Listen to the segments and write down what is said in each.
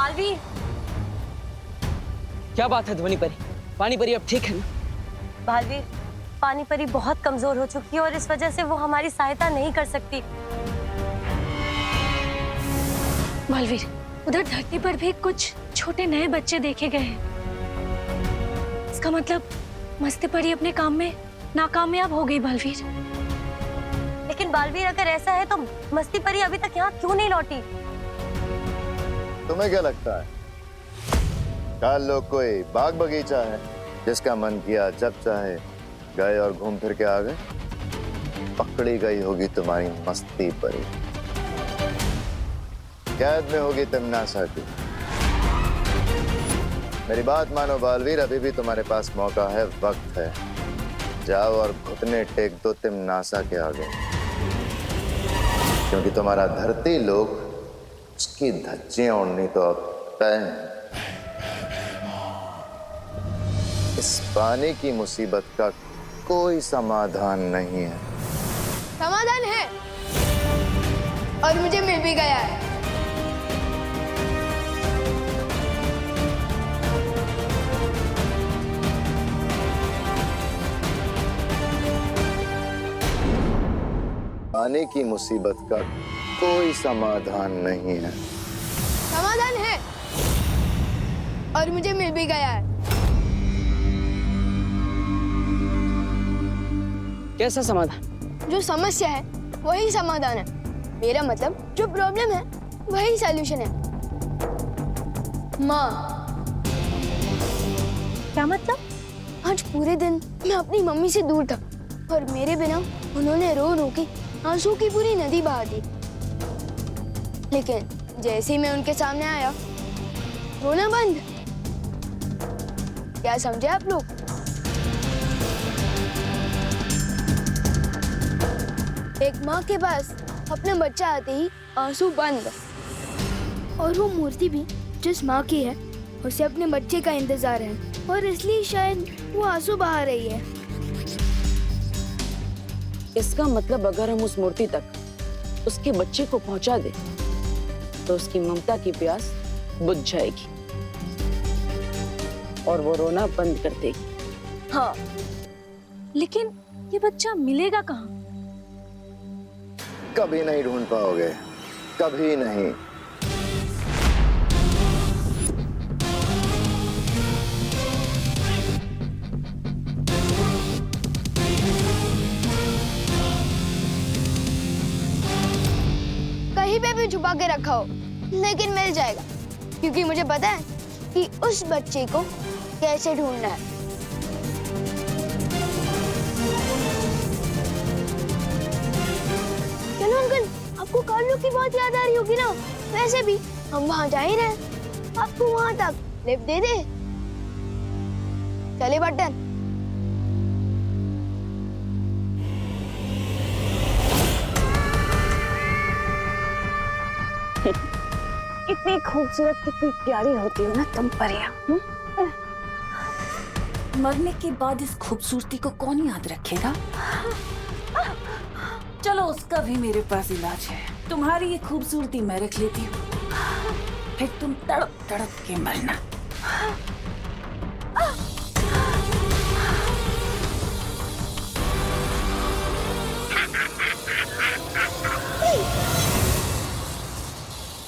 बालवीर, क्या बात है ध्वनि परी? पानी परी अब ठीक है ना? बालवीर, पानी परी बहुत कमजोर हो चुकी है और इस वजह से वो हमारी सहायता नहीं कर सकती। बालवीर, उधर धरती पर भी कुछ छोटे नए बच्चे देखे गए हैं। इसका मतलब मस्ती परी अपने काम में नाकामयाब हो गई। बालवीर, लेकिन बालवीर अगर ऐसा है तो मस्ती परी अभी तक यहाँ क्यों नहीं लौटी? तुम्हें क्या लगता है कल लोग कोई बाग बगीचा है जिसका मन किया जब चाहे गए और घूम फिर के आ गए? पकड़ी गई होगी तुम्हारी मस्ती परी, कैद में होगी तिमनासा की। मेरी बात मानो बालवीर, अभी भी तुम्हारे पास मौका है, वक्त है। जाओ और घुटने टेक दो तिमनासा के आगे, क्योंकि तुम्हारा धरती लोग उसकी धज्जियां उड़नी तो अब तय है। इस पानी की मुसीबत का कोई समाधान नहीं है। समाधान है और मुझे मिल भी गया है। पानी की मुसीबत का कोई समाधान नहीं है। समाधान है और मुझे मिल भी गया है। कैसा समाधान? जो समस्या है वही समाधान है। मेरा मतलब जो प्रॉब्लम है वही सॉल्यूशन है। माँ, क्या मतलब? आज पूरे दिन मैं अपनी मम्मी से दूर था और मेरे बिना उन्होंने रो रो के आंसू की पूरी नदी बहा दी। लेकिन जैसे ही मैं उनके सामने आया, रोना बंद। क्या समझे आप लोग? एक माँ के पास अपना बच्चा आते ही आंसू बंद, और वो मूर्ति भी जिस माँ की है उसे अपने बच्चे का इंतजार है और इसलिए शायद वो आंसू बहा रही है। इसका मतलब अगर हम उस मूर्ति तक उसके बच्चे को पहुंचा दें तो उसकी ममता की प्यास बुझ जाएगी और वो रोना बंद कर देगी। हाँ, लेकिन ये बच्चा मिलेगा कहाँ? कभी नहीं ढूंढ पाओगे, कभी नहीं। कहीं पे भी छुपा के रखा हो, लेकिन मिल जाएगा, क्योंकि मुझे पता है कि उस बच्चे को कैसे ढूंढना है। चलो अंकल, आपको कार्लो की बहुत याद आ रही होगी ना? वैसे भी हम वहां जा ही रहे हैं, आपको वहां तक लिफ्ट दे दे। चले बटन। इतनी खूबसूरत, कितनी प्यारी होती हो ना तुम परियां। मरने के बाद इस खूबसूरती को कौन याद रखेगा? चलो, उसका भी मेरे पास इलाज है। तुम्हारी ये खूबसूरती मैं रख लेती हूँ, फिर तुम तड़प तड़प के मरना।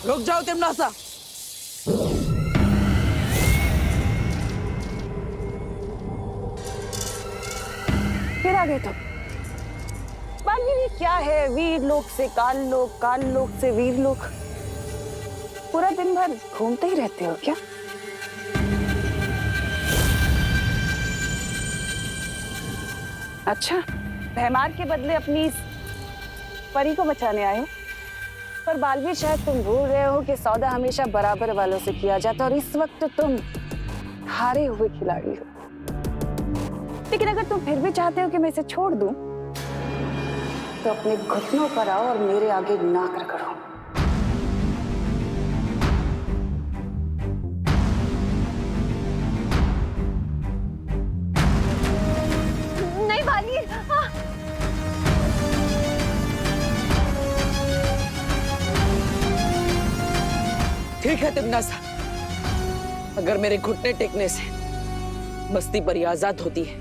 रुक जाओ तिमनासा। फिर आ गए तुम। बालवीर, ये क्या है? वीर लोक से काल लोक, काल लोक से वीर लोक। पूरा दिन भर घूमते ही रहते हो क्या? अच्छा, भैमार के बदले अपनी इस परी को बचाने आए हो? पर बालवीर, शायद तुम भूल रहे हो कि सौदा हमेशा बराबर वालों से किया जाता है और इस वक्त तुम हारे हुए खिलाड़ी हो। लेकिन अगर तुम फिर भी चाहते हो कि मैं इसे छोड़ दूं, तो अपने घुटनों पर आओ और मेरे आगे नाक रगड़ो। नहीं बालवीर, ठीक है तिमनासा, अगर मेरे घुटने टेकने से मस्ती परी आजाद होती है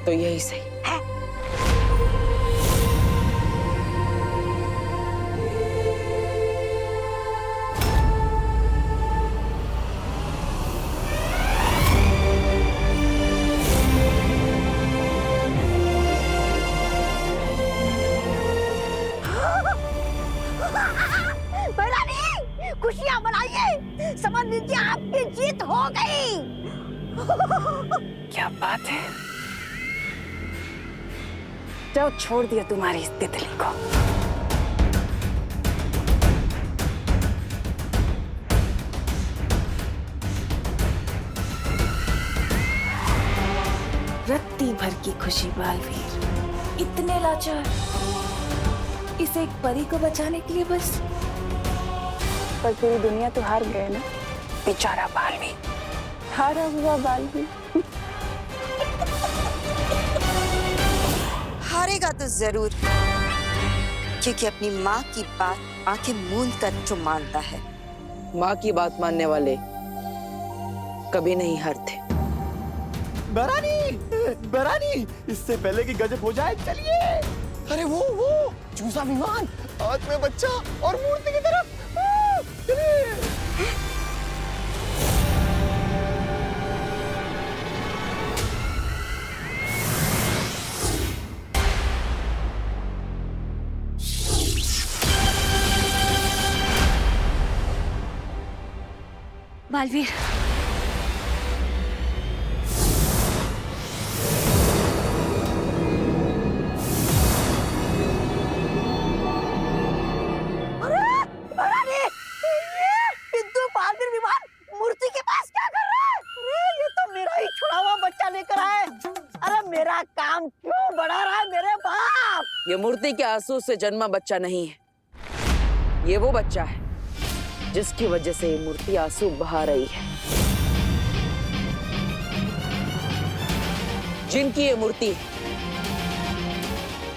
तो यही सही। खुशियां मनाइए, समझ लीजिए आपकी जीत हो गई। क्या बात है, जाओ छोड़ दिया तुम्हारी इस तितली को। रत्ती भर की खुशी बालवीर, इतने लाचार, इस एक परी को बचाने के लिए बस। पर पूरी दुनिया तो हार गए ना, बेचारा बालवीर, हारा हुआ बालवीर। हारेगा तो जरूर, क्योंकि अपनी माँ की बात आंखें मूंद कर जो मानता है। माँ की बात मानने वाले कभी नहीं हारते। बरानी, इससे पहले कि गजब हो जाए चलिए। अरे वो चूसा विमान, हाथ में बच्चा और मूर्ति की तरफ चलिए। बालवीर, मूर्ति के पास क्या कर रहा है? अरे ये तो मेरा ही छुड़ा हुआ बच्चा लेकर आए। अरे मेरा काम क्यों बढ़ा रहा है मेरे बाप? ये मूर्ति के आंसू से जन्मा बच्चा नहीं है, ये वो बच्चा है जिसकी वजह से ये मूर्ति आंसू बहा रही है। जिनकी ये मूर्ति है,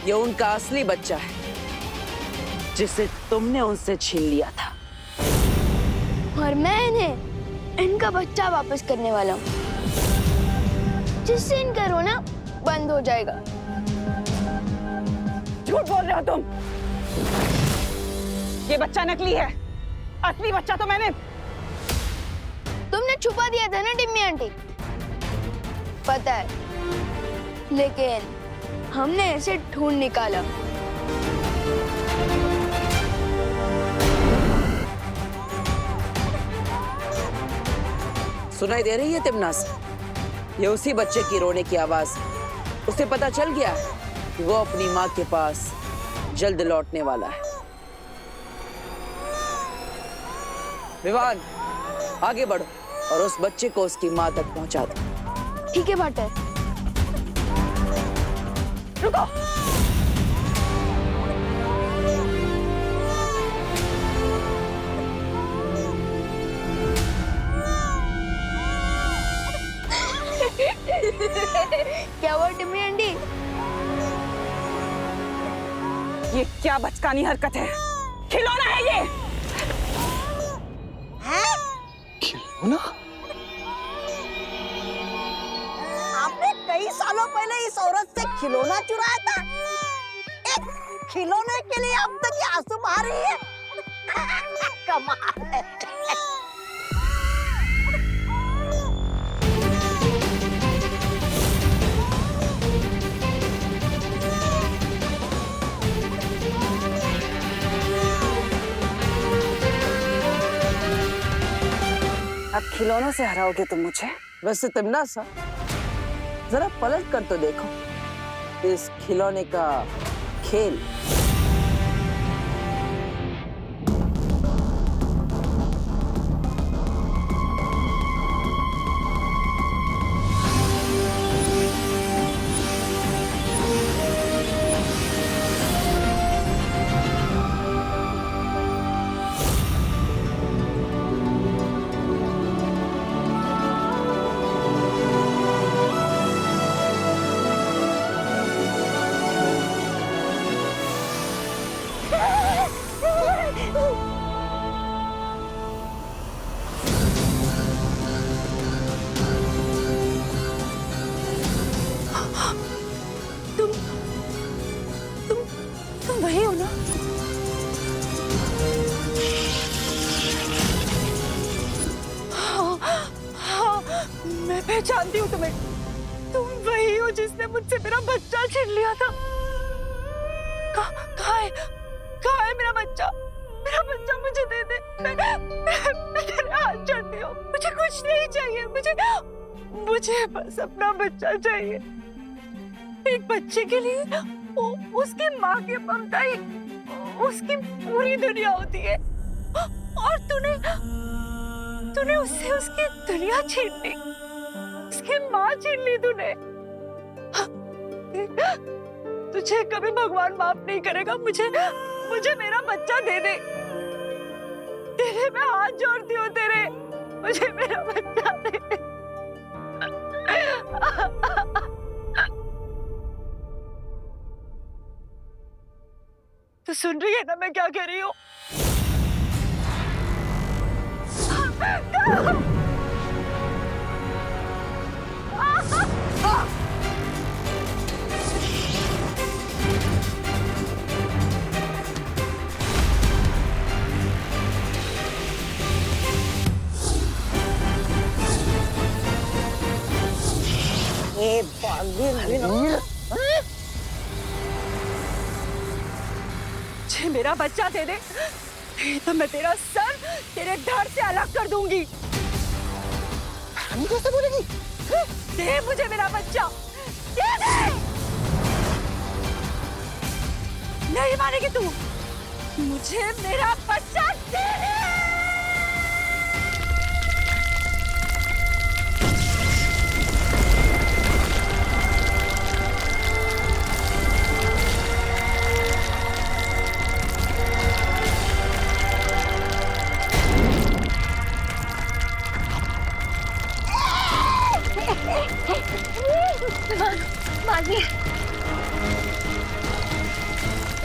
ये उनका असली बच्चा है जिसे तुमने उनसे छीन लिया था। और मैं इन्हें इनका बच्चा वापस करने वाला हूँ, जिससे इनका रोना बंद हो जाएगा। झूठ बोल रहे हो तुम, ये बच्चा नकली है, असली बच्चा तो मैंने। तुमने छुपा दिया था ना टिम्मी आंटी, पता है, लेकिन हमने इसे ढूंढ निकाला। सुनाई दे रही है तिमनास? ये उसी बच्चे की रोने की आवाज। उसे पता चल गया है कि वो अपनी माँ के पास जल्द लौटने वाला है। विवान, आगे बढ़ो और उस बच्चे को उसकी माँ तक पहुंचा दो। ठीक है भाटर। रुको। क्या हुआ टिम्मी आंटी? ये क्या बचकानी हरकत है? खिलौना है ये। खिलौना? आपने कई सालों पहले इस औरत से खिलौना चुराया था। एक खिलौने के लिए अब तक ये आंसू बहा रही है। कमाल है। अब खिलौनों से हराओगे तुम मुझे? वैसे तिमनास, जरा पलट कर तो देखो इस खिलौने का खेल। पहचानती हूँ तुम्हें। तुम वही हो जिसने मुझसे मेरा बच्चा छीन लिया था। कहाँ है मेरा बच्चा? मेरा बच्चा मुझे दे दे। मैं तेरे हाथ जोड़ती हूँ। मुझे कुछ नहीं चाहिए। मुझे बस अपना बच्चा चाहिए। एक बच्चे के लिए उसकी माँ की ममता ही उसकी पूरी दुनिया होती है। और तूने उससे उसकी दुनिया छीन ली। उसकी माँ छीन ली तूने। तुझे कभी भगवान माफ नहीं करेगा। मुझे मेरा बच्चा दे दे। तेरे मैं हाथ जोड़ती हूँ तेरे। मुझे मेरा बच्चा दे दे। तो सुन रही है ना मैं क्या कह रही हूँ? ये बालवीर मुझे मेरा बच्चा दे दे, नहीं तो मैं तेरा सर तेरे धड़ से अलग कर दूंगी। हम कैसे बोलेगी? दे मुझे मेरा बच्चा, दे दे। नहीं मानेगी तू? मुझे मेरा बच्चा दे दे।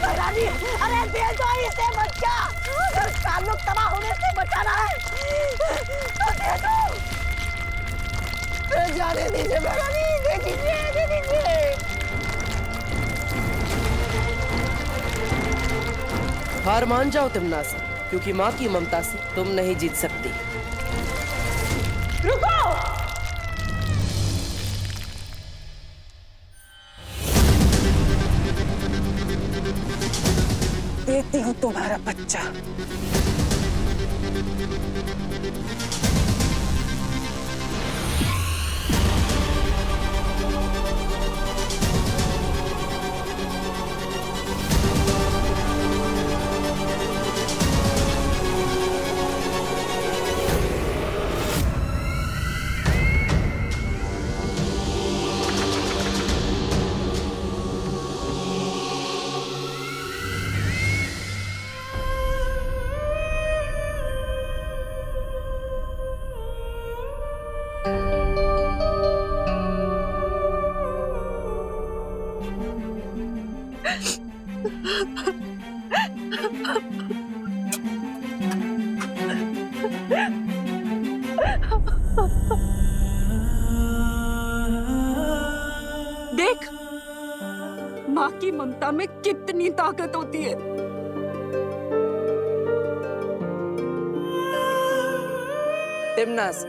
रानी, अरे दे दो इसे बच्चा। ताल्लुक तबाह होने से बचाना है तो दे दो। जाने दीजिए रानी, दे दीजिए। हार मान जाओ तिमनासा, क्योंकि माँ की ममता से तुम नहीं जीत सकती। रुको! देती हूँ तुम्हारा बच्चा। देख, माँ की ममता में कितनी ताकत होती है। तिमनास,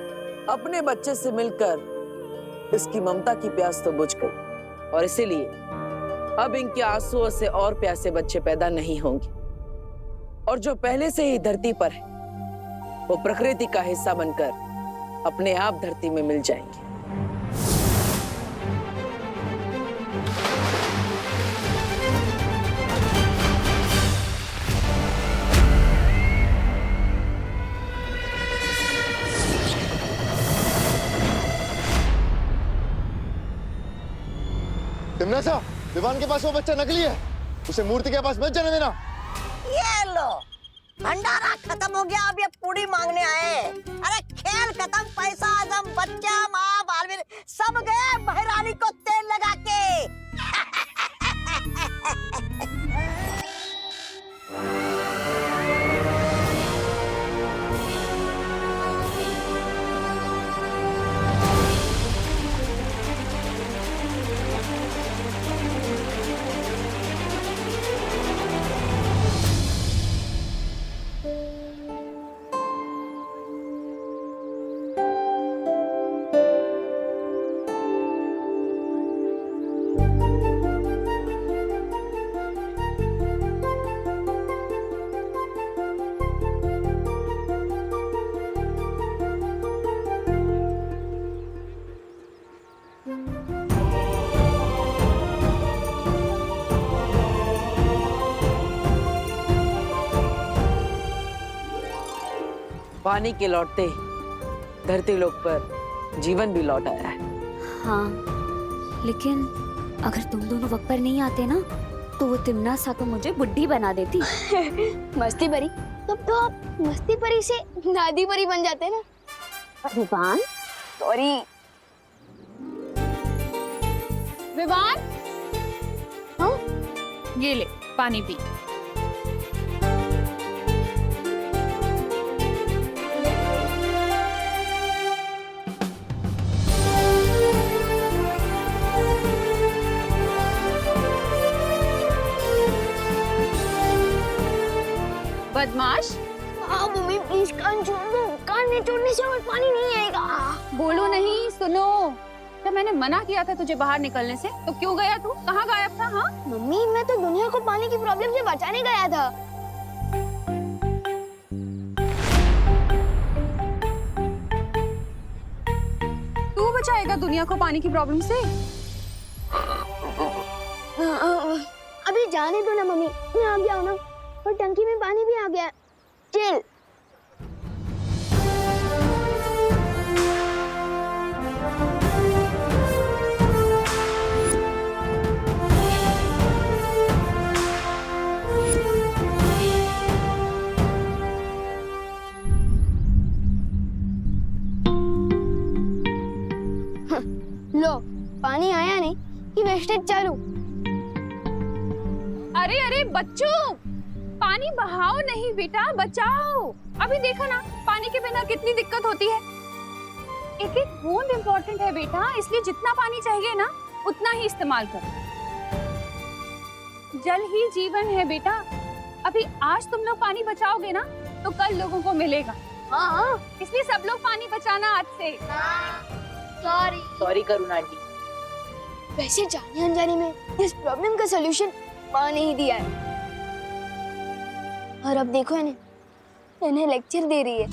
अपने बच्चे से मिलकर इसकी ममता की प्यास तो बुझ गई, और इसीलिए अब इनके आंसुओं से और प्यासे बच्चे पैदा नहीं होंगे। और जो पहले से ही धरती पर है, वो प्रकृति का हिस्सा बनकर अपने आप धरती में मिल जाएंगे। तिमनासा, विवान के पास वो बच्चा नकली है। उसे मूर्ति के पास मत जाने देना। ये लो, भंडारा खत्म हो गया। अब ये पूरी मांगने आए। अरे खेल खत्म, पैसा आदम, बच्चा, माँ, बालवीर सब गए बहरानी को तेल लगा के। पानी के लौटते ही धरती लोक पर जीवन भी लौट आया है। हाँ, लेकिन अगर तुम दोनों वक्त पर नहीं आते ना तो वो तिमना सा तो मुझे बुढ़ी बना देती। मस्ती परी, तब तो आप मस्ती परी से दादी परी बन जाते ना। विवान, सॉरी। विवान, हाँ? ये ले पानी पी। बदमाश। हाँ मम्मी प्लीज कान छोड़ दो, कान में छोड़ने से और पानी नहीं आएगा। बोलो नहीं, सुनो। जब मैंने मना किया था तुझे बाहर निकलने से तो क्यों गया तू? कहाँ गायब था? हाँ मम्मी, मैं तो दुनिया को पानी की प्रॉब्लम से बचाने गया था। तू बचाएगा दुनिया को पानी की प्रॉब्लम से? अभी जाने दो ना मम्मी, मैं आ गया हूँ ना, और टंकी में पानी भी आ गया। चिल। लो, पानी आया नहीं कि वेस्टेज चालू। अरे अरे बच्चों, पानी बहाओ नहीं बेटा, बचाओ। अभी देखो ना, पानी के बिना कितनी दिक्कत होती है। एक एक बूंद इम्पोर्टेंट है बेटा, इसलिए जितना पानी चाहिए ना उतना ही इस्तेमाल करो। जल ही जीवन है बेटा। अभी आज तुम लोग पानी बचाओगे ना तो कल लोगों को मिलेगा। हाँ, इसलिए सब लोग पानी बचाना आज से। सॉरी। सॉरी करुणा आंटी। वैसे जाने अनजाने में इस प्रॉब्लम का सलूशन माँ ने ही दिया है, और अब देखो इन्हें लेक्चर दे रही है।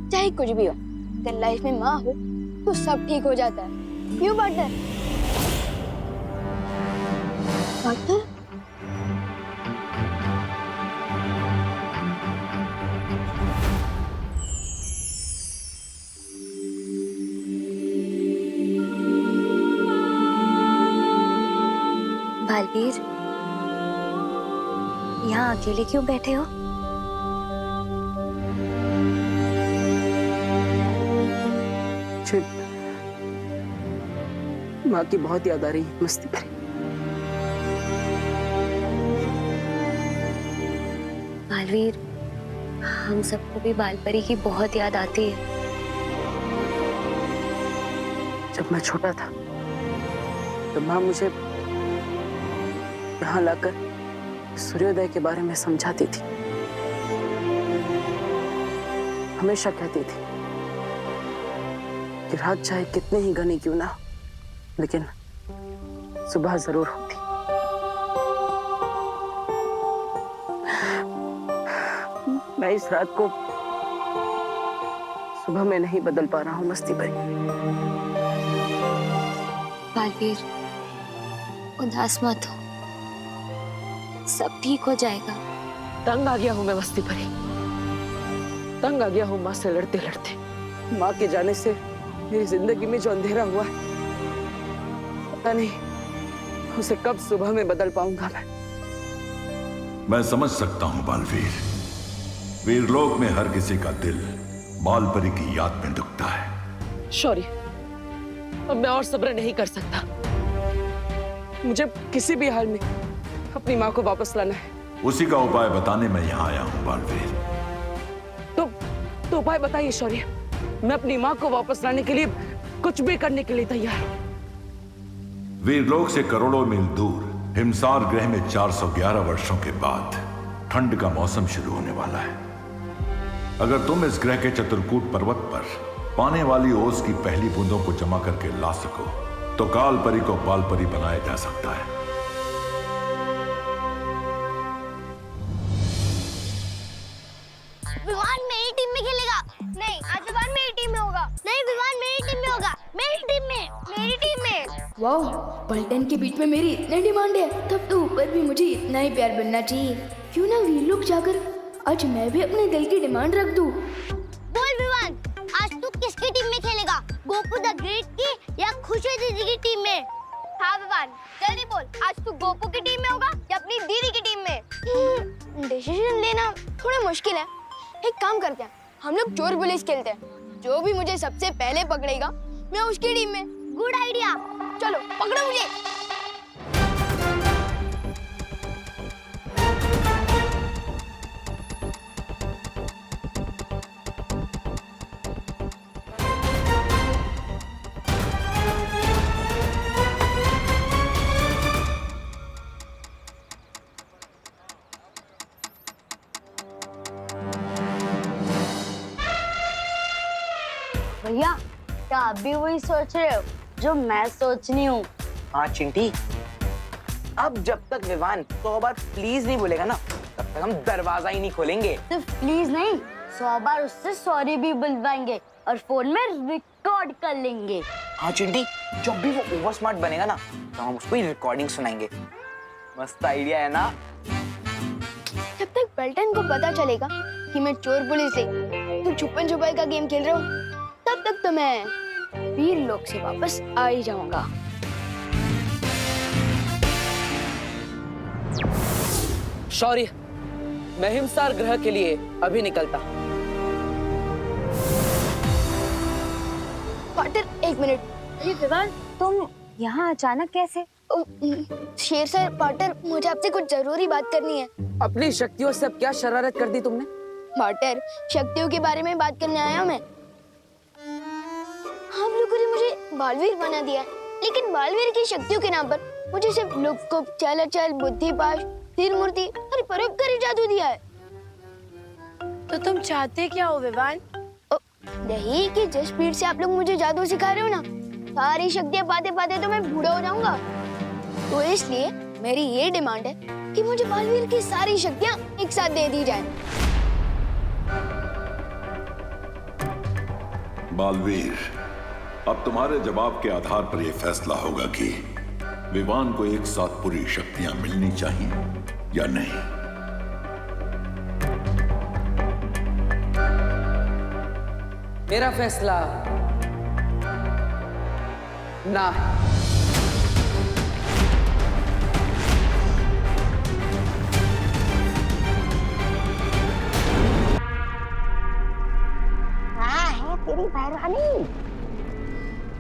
चाहे कुछ भी हो, अगर लाइफ में माँ हो तो सब ठीक हो जाता है। क्यों पार्टनर? पार्टनर? बालवीर, यहाँ अकेले क्यों बैठे हो? माँ की बहुत याद आ रही है मस्ती परी। बालवीर, हम सबको भी बालपरी की बहुत याद आती है। जब मैं छोटा था तो माँ मुझे यहाँ लाकर सूर्योदय के बारे में समझाती थी। हमेशा कहती थी कि रात चाहे कितने ही घनी क्यों ना, लेकिन सुबह जरूर होती। मैं इस रात को सुबह में नहीं बदल पा रहा हूँ मस्ती परी। बालवीर, उदास मत हो, सब ठीक हो जाएगा। तंग आ गया हूँ मैं मस्ती परी, तंग आ गया हूँ माँ से लड़ते लड़ते। माँ के जाने से मेरी जिंदगी में जो अंधेरा हुआ है, पता नहीं उसे कब सुबह में बदल पाऊंगा मैं समझ सकता हूँ बालवीर। वीरलोक में हर किसी का दिल बालपरी की याद में दुखता है। शौर्य, अब मैं और सब्र नहीं कर सकता। मुझे किसी भी हाल में अपनी माँ को वापस लाना है। उसी का उपाय बताने मैं यहाँ आया हूँ बालवीर। तो उपाय बताइए शौर्य। मैं अपनी माँ को वापस लाने के लिए कुछ भी करने के लिए तैयार हूँ। वीरलोक से करोड़ों मील दूर हिमसार ग्रह में 411 वर्षों के बाद ठंड का मौसम शुरू होने वाला है। अगर तुम इस ग्रह के चित्रकूट पर्वत पर पाने वाली ओस की पहली बूंदों को जमा करके ला सको तो कालपरी को बालपरी बनाया जा सकता है। विवान मेरी टीम में खेलेगा। नहीं, आज विवान मेरी टीम में होगा। नहीं, विवान मेरी टीम में होगा। मेरी टीम में, मेरी टीम में। वाह, पलटन के बीच में मेरी इतनी डिमांड है, तब तो ऊपर भी मुझे इतना ही प्यार बनना चाहिए। क्यों ना वीरलोक जाकर आज मैं भी अपने दिल की डिमांड रख दूं। बोल विवान, आज तू किसकी टीम में खेलेगा? गोकू द ग्रेट की या खुशी दीदी की टीम में? हाँ विवान, जल्दी बोल, आज तू गोकू की टीम में होगा या अपनी दीदी की टीम में? डिसीजन लेना थोड़ा मुश्किल है। एक काम करते हैं, हम लोग चोर पुलिस खेलते हैं। जो भी मुझे सबसे पहले पकड़ेगा मैं उसकी टीम में। Good idea. चलो पकड़ो मुझे। भैया, क्या आप भी वही सोच रहे हो जो मैं सोचनी हूँ? हाँ चिंटी, अब जब तक विवान 100 बार प्लीज नहीं बोलेगा ना, तब तक हम दरवाजा ही नहीं खोलेंगे। सिर्फ प्लीज नहीं, 100 बार उससे सॉरी भी बुलवाएंगे और फोन में रिकॉर्ड कर लेंगे। हाँ चिंटी, जब भी वो ओवर स्मार्ट बनेगा ना, तो हम उसको रिकॉर्डिंग सुनाएंगे। मस्त आइडिया है ना? जब तक बेल्टन को पता चलेगा कि मैं चोर पुलिस से तो छुपन छुपाई का गेम खेल रहा हूँ, तब तक तो मैं वीर लोक से वापस आ ही जाऊंगा। शौर्य, मैं हिमसार ग्रह के लिए अभी निकलता। पार्टनर, एक मिनट। ये विवान, तुम यहाँ अचानक कैसे? शेर सर, पार्टनर, मुझे आपसे कुछ जरूरी बात करनी है। अपनी शक्तियों से अब क्या शरारत कर दी तुमने? पार्टनर, शक्तियों के बारे में बात करने आया मैं। आप लोगों ने मुझे बालवीर बना दिया, लेकिन बालवीर की शक्तियों के नाम पर मुझे सिर्फ लुक-कुप, चल-चल, बुद्धिपाश, तीर मूर्ति और परोपकारी जादू दिया है। तो तुम चाहते क्या हो विवान? यही कि जिस स्पीड से आप लोग मुझे जादू सिखा रहे हो ना, सारी शक्तियाँ पाते पाते तो मैं बूढ़ा हो जाऊंगा। तो इसलिए मेरी ये डिमांड है कि मुझे बालवीर की सारी शक्तियाँ एक साथ दे दी जाए। बालवीर, अब तुम्हारे जवाब के आधार पर यह फैसला होगा कि विवान को एक साथ पूरी शक्तियां मिलनी चाहिए या नहीं। मेरा फैसला ना है। हाँ है तेरी बहरानी।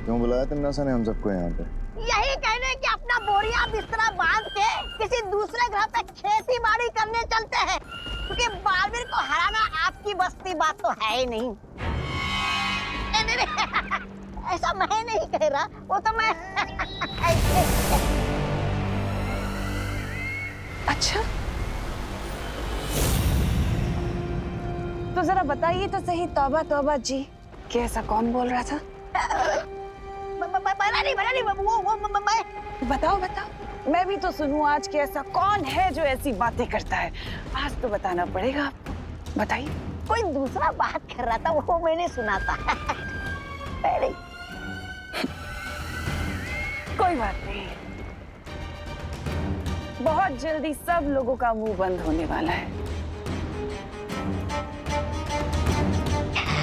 क्यों बुलाया तिमनासा ने हम सबको यहाँ पे? यही कहने कि अपना बोरिया बिस्तरा बांध के किसी दूसरे ग्रह पे खेती बाड़ी करने चलते हैं, क्योंकि बालवीर को हराना आपकी बस की बात तो है ही नहीं। नहीं, ऐसा मैं नहीं कह रहा, वो तो मैं अच्छा, तो जरा बताइए तो सही, तौबा तौबा जी, कि ऐसा कौन बोल रहा था? बताओ बताओ, मैं भी तो सुनूं आज कि ऐसा कौन है जो ऐसी बातें करता है। आज तो बताना पड़ेगा आपको, बताइए। कोई दूसरा बात कर रहा था, वो मैंने सुना था। कोई बात नहीं, बहुत जल्दी सब लोगों का मुंह बंद होने वाला है।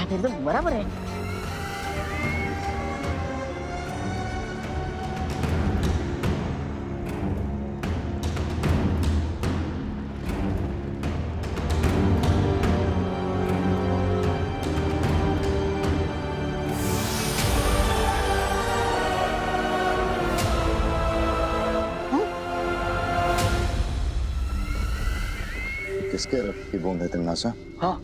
एकदम बराबर है। किसके रक्त की बूंद है तिमनासा? हाँ,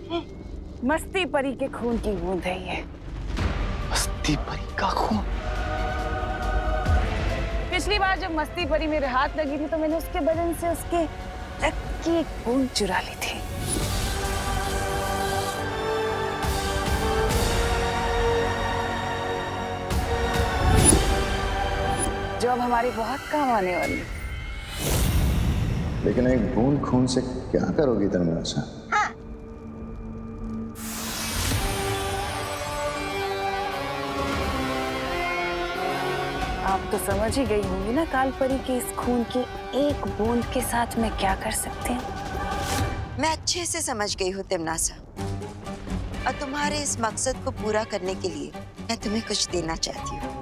मस्ती परी के खून की बूंद है ये। मस्ती परी का खून? पिछली बार जब मस्ती परी मेरे हाथ लगी थी तो मैंने उसके बदन से उसके रक्त की एक बूंद चुरा ली थी। जो अब हमारे बहुत काम आने वाली है। लेकिन एक बूंद खून से क्या करोगी तिमनासा? हाँ। आप तो समझ ही गई होंगी ना काल परी की इस खून की एक बूंद के साथ मैं क्या कर सकती हूँ। मैं अच्छे से समझ गई हूँ तिमनासा, और तुम्हारे इस मकसद को पूरा करने के लिए मैं तुम्हें कुछ देना चाहती हूँ।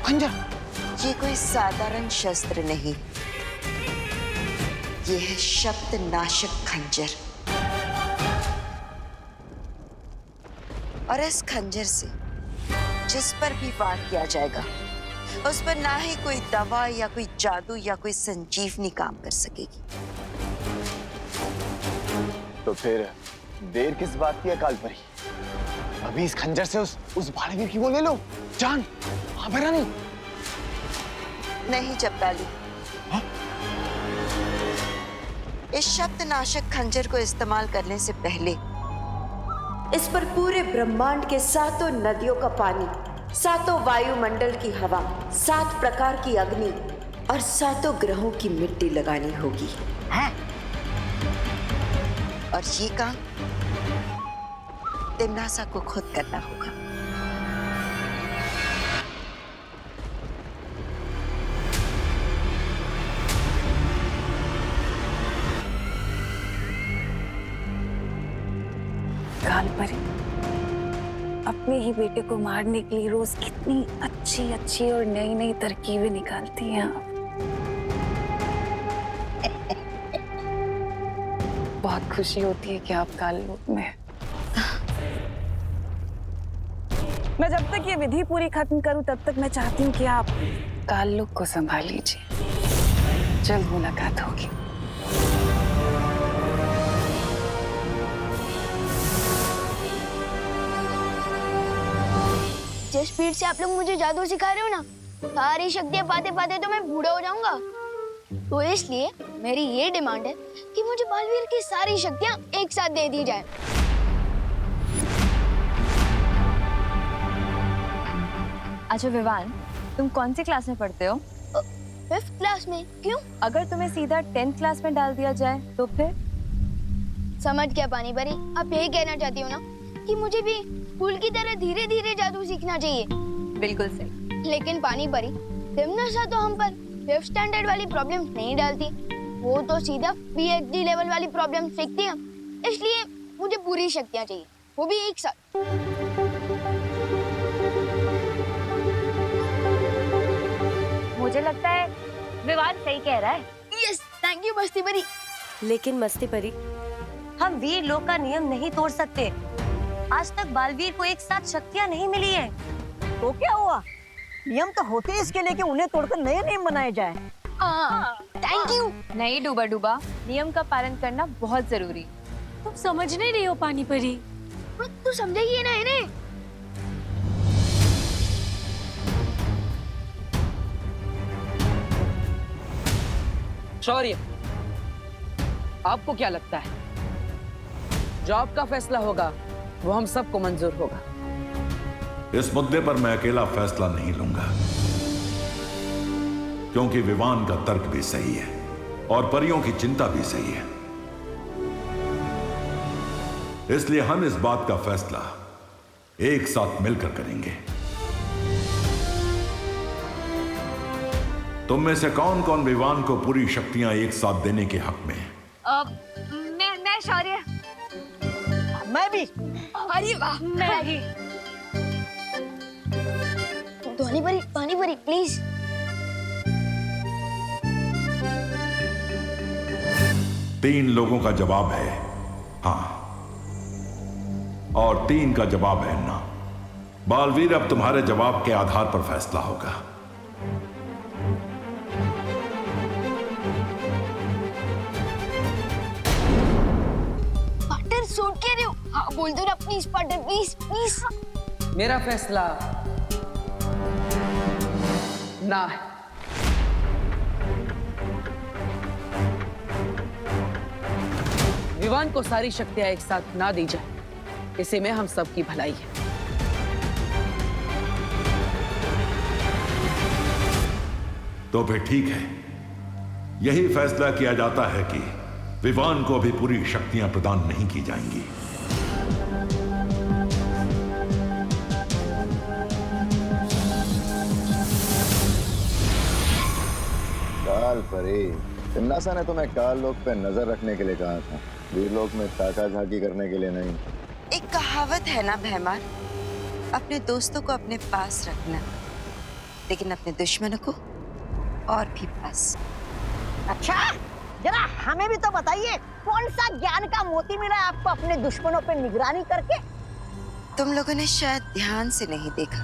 खंजर। ये कोई साधारण शस्त्र नहीं, ये है शब्द नाशक खंजर। और इस खंजर से जिस पर भी वार किया जाएगा उस पर ना ही कोई दवा या कोई जादू या कोई संजीवनी काम कर सकेगी। तो फिर देर किस बात की है कालपरी? अभी इस खंजर से उस बालवीर की वो ले लो जान। हाँ भरा नहीं जब्बाली, इस शब्द नाशक खंजर को इस्तेमाल करने से पहले इस पर पूरे ब्रह्मांड के 7 नदियों का पानी, 7 वायुमंडल की हवा, 7 प्रकार की अग्नि और 7 ग्रहों की मिट्टी लगानी होगी। हाँ? और ये काम तिमनासा को खुद करना होगा। कालपरी, अपने ही बेटे को मारने के लिए रोज कितनी अच्छी अच्छी और नई नई तरकीबें निकालती हैं आप। बहुत खुशी होती है कि आप काल रूप में। मैं जब तक ये विधि पूरी खत्म करूं तब तक मैं चाहती हूँ कि आप काल लोक को संभाल लीजिए। जल्द मुलाकात होगी। जिस स्पीड से आप लोग मुझे जादू सिखा रहे हो ना, सारी शक्तियाँ पाते पाते तो मैं बूढ़ा हो जाऊंगा। तो इसलिए मेरी ये डिमांड है कि मुझे बालवीर की सारी शक्तियाँ एक साथ दे दी जाए। अच्छा विवान, तुम कौन सी क्लास में पढ़ते हो? 5th क्लास में। क्यों? अगर तुम्हें सीधा 10th क्लास में डाल दिया जाए तो फिर? समझ क्या पानी परी, आप यही कहना चाहती हो ना कि मुझे भी स्कूल की तरह धीरे धीरे जादू सीखना चाहिए? बिल्कुल सही। लेकिन पानी परी, तिमनासा तो हम पर 5th स्टैंडर्ड वाली प्रॉब्लम नहीं डालती, वो तो सीधा PhD लेवल वाली प्रॉब्लम सीखती है। इसलिए मुझे पूरी शक्तियाँ चाहिए, वो भी एक साथ। मुझे लगता है विवाद सही कह रहा है। यस, थैंक यू मस्ती परी। लेकिन मस्ती परी, हम वीर लोक का नियम नहीं तोड़ सकते। आज तक बालवीर को एक साथ शक्तियाँ नहीं मिली है। तो क्या हुआ? नियम तो होते हैं इसके लिए कि उन्हें तोड़कर नए नियम बनाए जाए। Thank you. नहीं डूबा डूबा, नियम का पालन करना बहुत जरूरी। तुम समझ नहीं रही हो पानी परी। तू समझेगी ना इन्हें? शौर्य, आपको क्या लगता है जो आपका फैसला होगा वो हम सबको मंजूर होगा? इस मुद्दे पर मैं अकेला फैसला नहीं लूंगा, क्योंकि विवान का तर्क भी सही है और परियों की चिंता भी सही है। इसलिए हम इस बात का फैसला एक साथ मिलकर करेंगे। तुम में से कौन कौन विवान को पूरी शक्तियां एक साथ देने के हक में है? मैं शौर्य। मैं भी। अरे वाह, मैं भी। पानी परी प्लीज। तीन लोगों का जवाब है हाँ, और 3 का जवाब है ना। बालवीर, अब तुम्हारे जवाब के आधार पर फैसला होगा। पार्टनर सूट कह रहे हो? हाँ बोल दो ना प्लीज पार्टनर, प्लीज प्लीज। मेरा फैसला ना है। विवान को सारी शक्तियां एक साथ ना दी जाए, इसी में हम सबकी भलाई है। तो फिर ठीक है, यही फैसला किया जाता है कि विवान को अभी पूरी शक्तियां प्रदान नहीं की जाएंगी। परी, तिम्नासा ने तुम्हें काल लोक पे नजर रखने के लिए कहा था, वीरलोक में ताका झाकी करने के लिए नहीं। एक कहावत है ना भैमार, अपने दोस्तों को अपने पास रखना, लेकिन अपने दुश्मनों को और भी पास। अच्छा, जरा हमें भी तो बताइए, कौन सा ज्ञान का मोती मिला आपको अपने दुश्मनों पे निगरानी करके? तुम लोगों ने शायद ध्यान से नहीं देखा,